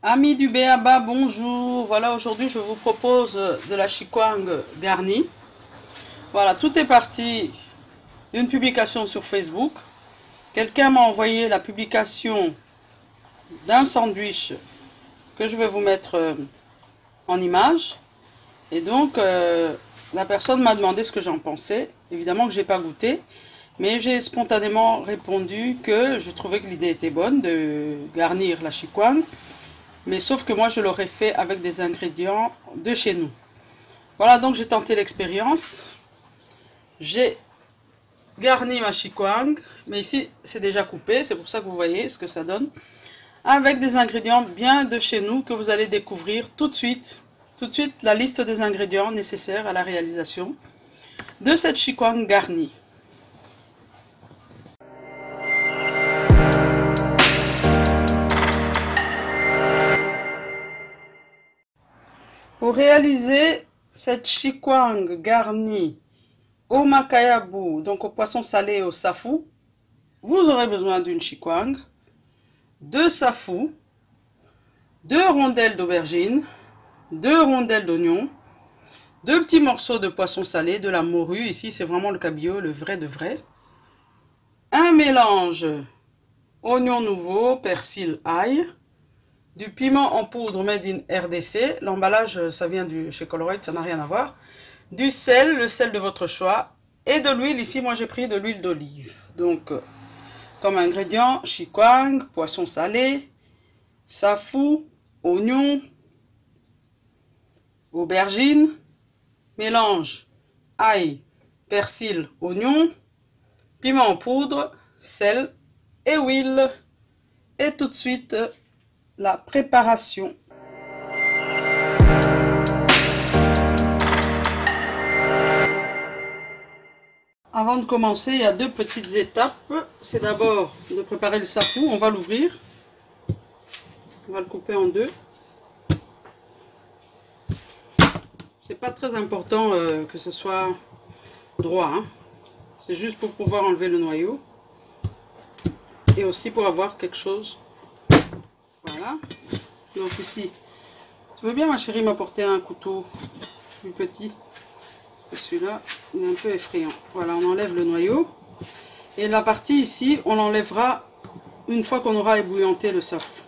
Amis du Béaba, bonjour. Voilà, aujourd'hui je vous propose de la chikwang garnie. Voilà, tout est parti d'une publication sur Facebook. Quelqu'un m'a envoyé la publication d'un sandwich que je vais vous mettre en image. Et donc, la personne m'a demandé ce que j'en pensais. Évidemment que j'ai pas goûté, mais j'ai spontanément répondu que je trouvais que l'idée était bonne de garnir la chikwang. Mais sauf que moi je l'aurais fait avec des ingrédients de chez nous. Voilà, donc j'ai tenté l'expérience. J'ai garni ma chikwang, mais ici c'est déjà coupé, c'est pour ça que vous voyez ce que ça donne. Avec des ingrédients bien de chez nous que vous allez découvrir tout de suite. Tout de suite la liste des ingrédients nécessaires à la réalisation de cette chikwang garnie. Pour réaliser cette chikwang garnie au makayabu, donc au poisson salé et au safou, vous aurez besoin d'une chikwang, 2 safou, 2 rondelles d'aubergine, 2 rondelles d'oignon, 2 petits morceaux de poisson salé, de la morue, ici c'est vraiment le cabillaud, le vrai de vrai, un mélange oignon nouveau, persil, ail, du piment en poudre made in RDC, l'emballage ça vient chez Colruyt, ça n'a rien à voir, du sel, le sel de votre choix, et de l'huile, ici moi j'ai pris de l'huile d'olive. Donc comme ingrédients, chikwang, poisson salé, safou, oignon, aubergine, mélange, ail, persil, oignon, piment en poudre, sel et huile. Et tout de suite, la préparation. Avant de commencer, il y a 2 petites étapes. C'est d'abord de préparer le safou. On va l'ouvrir. On va le couper en 2. C'est pas très important que ce soit droit. Hein. C'est juste pour pouvoir enlever le noyau. Et aussi pour avoir quelque chose. Voilà. Donc ici, tu veux bien ma chérie m'apporter un couteau plus petit? Celui-là, il est un peu effrayant. Voilà, on enlève le noyau. Et la partie ici, on l'enlèvera une fois qu'on aura ébouillanté le safou.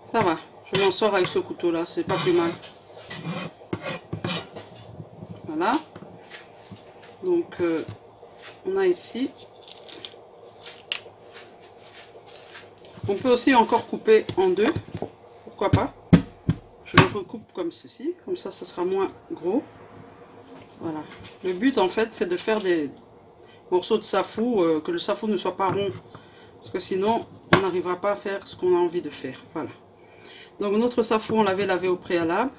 Ça va, je m'en sors avec ce couteau-là, c'est pas plus mal. Voilà. Donc, on a ici. On peut aussi encore couper en 2. Pourquoi pas. Je le recoupe comme ceci. Comme ça, ce sera moins gros. Voilà. Le but, en fait, c'est de faire des morceaux de safou, que le safou ne soit pas rond. Parce que sinon, on n'arrivera pas à faire ce qu'on a envie de faire. Voilà. Donc, notre safou, on l'avait lavé au préalable.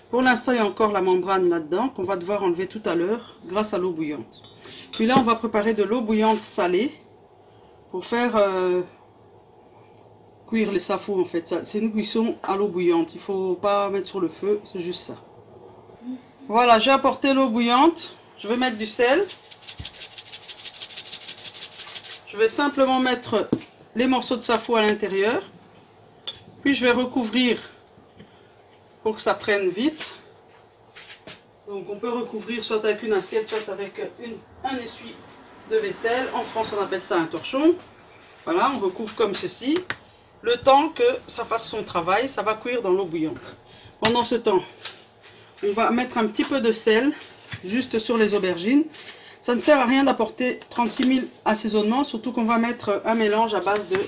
Pour l'instant, il y a encore la membrane là-dedans qu'on va devoir enlever tout à l'heure grâce à l'eau bouillante. Puis là, on va préparer de l'eau bouillante salée pour faire cuire les safous en fait. C'est une cuisson à l'eau bouillante. Il ne faut pas mettre sur le feu, c'est juste ça. Voilà, j'ai apporté l'eau bouillante. Je vais mettre du sel. Je vais simplement mettre les morceaux de safou à l'intérieur. Puis je vais recouvrir pour que ça prenne vite. Donc on peut recouvrir soit avec une assiette, soit avec un essuie de vaisselle. En France on appelle ça un torchon. Voilà, on recouvre comme ceci. Le temps que ça fasse son travail, ça va cuire dans l'eau bouillante. Pendant ce temps, on va mettre un petit peu de sel juste sur les aubergines. Ça ne sert à rien d'apporter 36 000 assaisonnements, surtout qu'on va mettre un mélange à base de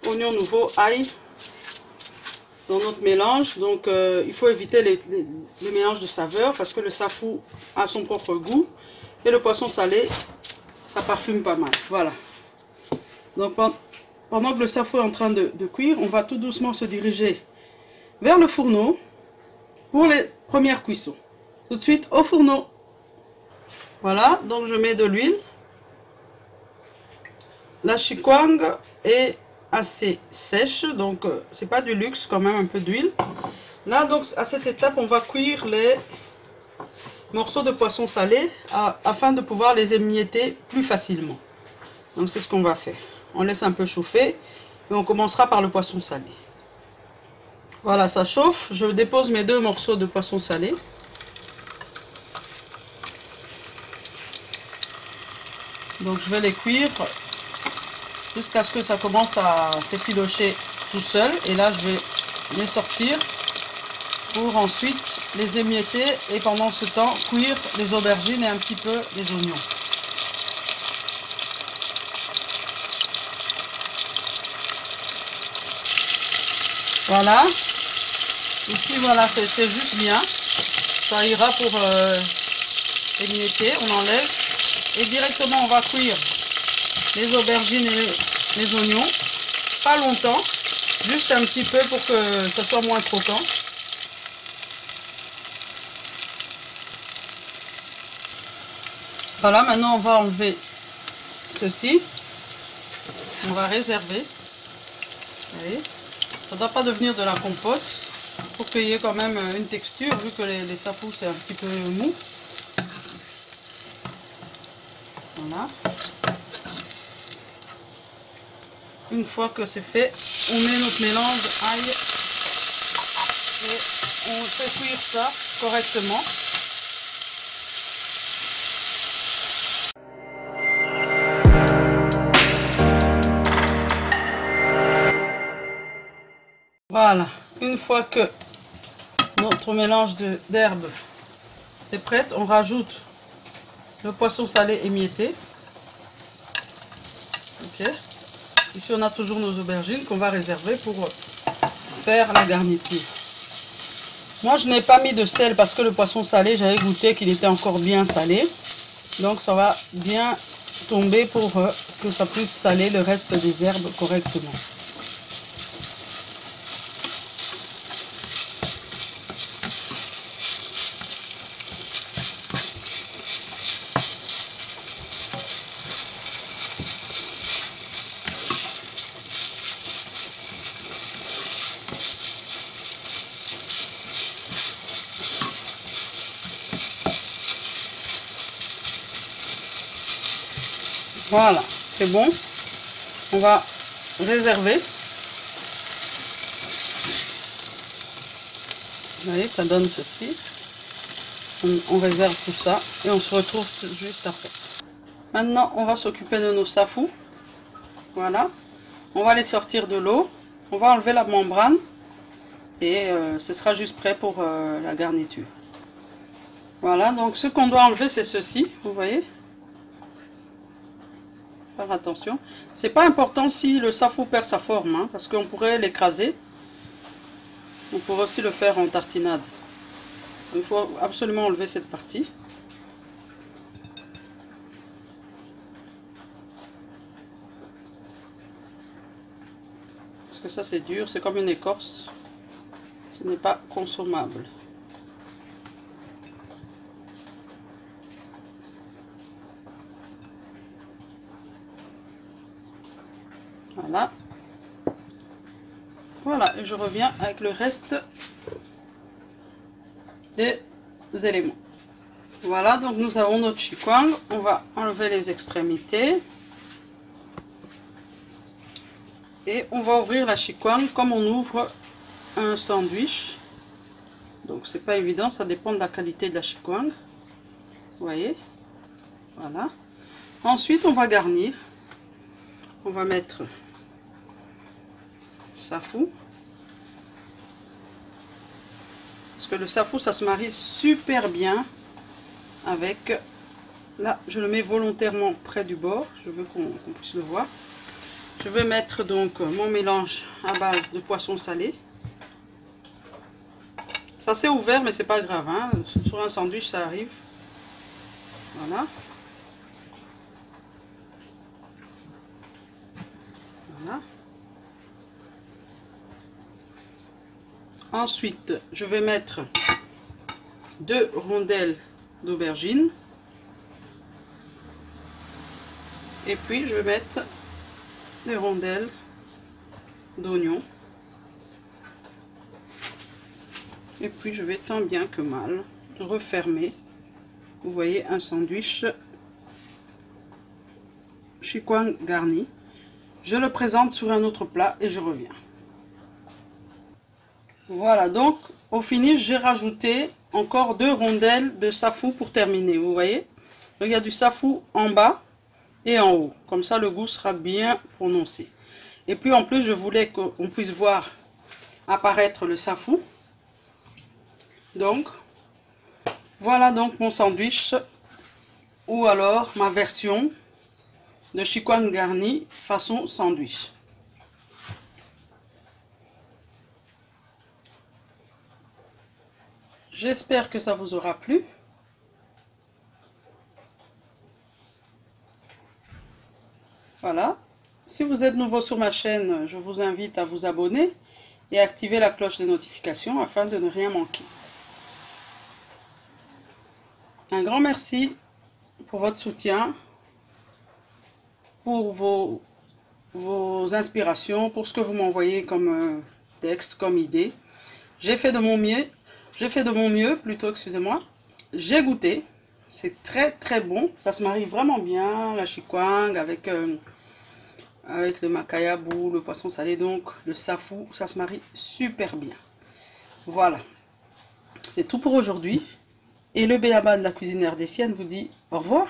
oignons nouveaux, ail dans notre mélange. Donc il faut éviter les mélanges de saveurs parce que le safou a son propre goût et le poisson salé ça parfume pas mal. Voilà, donc pendant que le safou est en train de cuire, on va tout doucement se diriger vers le fourneau pour les premières cuissons. Tout de suite au fourneau. Voilà, donc je mets de l'huile, la chikwang et assez sèche, donc c'est pas du luxe, quand même un peu d'huile. Là donc à cette étape on va cuire les morceaux de poisson salé afin de pouvoir les émietter plus facilement. Donc c'est ce qu'on va faire. On laisse un peu chauffer et on commencera par le poisson salé. Voilà, ça chauffe. Je dépose mes 2 morceaux de poisson salé. Donc je vais les cuire jusqu'à ce que ça commence à s'effilocher tout seul. Et là je vais les sortir pour ensuite les émietter et pendant ce temps cuire les aubergines et un petit peu les oignons. Voilà. Ici voilà, c'est juste bien. Ça ira pour émietter. On enlève. Et directement on va cuire les aubergines et les oignons. Pas longtemps. Juste un petit peu pour que ça soit moins croquant. Voilà, maintenant on va enlever ceci. On va réserver. Vous voyez, ça ne doit pas devenir de la compote. Pour qu'il y ait quand même une texture, vu que les safous c'est un petit peu mou. Voilà. Une fois que c'est fait, on met notre mélange ail et on fait cuire ça correctement. Voilà, une fois que notre mélange d'herbes est prêt, on rajoute le poisson salé émietté. Ok. Ici on a toujours nos aubergines qu'on va réserver pour faire la garniture. Moi je n'ai pas mis de sel parce que le poisson salé, j'avais goûté qu'il était encore bien salé. Donc ça va bien tomber pour que ça puisse saler le reste des herbes correctement. Voilà, c'est bon. On va réserver. Vous voyez, ça donne ceci. On réserve tout ça et on se retrouve juste après. Maintenant, on va s'occuper de nos safous. Voilà. On va les sortir de l'eau. On va enlever la membrane et ce sera juste prêt pour la garniture. Voilà, donc ce qu'on doit enlever, c'est ceci, vous voyez. Faire attention. C'est pas important si le safou perd sa forme, hein, parce qu'on pourrait l'écraser. On pourrait aussi le faire en tartinade. Il faut absolument enlever cette partie. Parce que ça c'est dur, c'est comme une écorce. Ce n'est pas consommable. Voilà. Voilà, et je reviens avec le reste des éléments. Voilà, donc nous avons notre chikwang. On va enlever les extrémités. Et on va ouvrir la chikwang comme on ouvre un sandwich. Donc c'est pas évident, ça dépend de la qualité de la chikwang. Vous voyez. Voilà. Ensuite on va garnir. On va mettre safou. Parce que le safou ça se marie super bien avec... Là je le mets volontairement près du bord. Je veux qu'on puisse le voir. Je vais mettre donc mon mélange à base de poisson salé. Ça c'est ouvert mais c'est pas grave, hein. Sur un sandwich ça arrive. Voilà. Voilà. Ensuite je vais mettre 2 rondelles d'aubergine. Et puis je vais mettre des rondelles d'oignons. Et puis je vais tant bien que mal refermer. Vous voyez un sandwich chikwang garni. Je le présente sur un autre plat et je reviens. Voilà, donc au finish j'ai rajouté encore 2 rondelles de safou pour terminer. Vous voyez, il y a du safou en bas et en haut, comme ça le goût sera bien prononcé. Et puis en plus je voulais qu'on puisse voir apparaître le safou. Donc voilà donc mon sandwich, ou alors ma version de chikwang garni façon sandwich. J'espère que ça vous aura plu. Voilà. Si vous êtes nouveau sur ma chaîne, je vous invite à vous abonner et à activer la cloche des notifications afin de ne rien manquer. Un grand merci pour votre soutien, pour vos inspirations, pour ce que vous m'envoyez comme texte, comme idée. J'ai fait de mon mieux, plutôt, excusez-moi. J'ai goûté, c'est très très bon, ça se marie vraiment bien, la chikwang avec le makayabu, le poisson salé, donc le safou, ça se marie super bien. Voilà, c'est tout pour aujourd'hui. Et le B.A.B.A. de la cuisine ardésienne vous dit au revoir.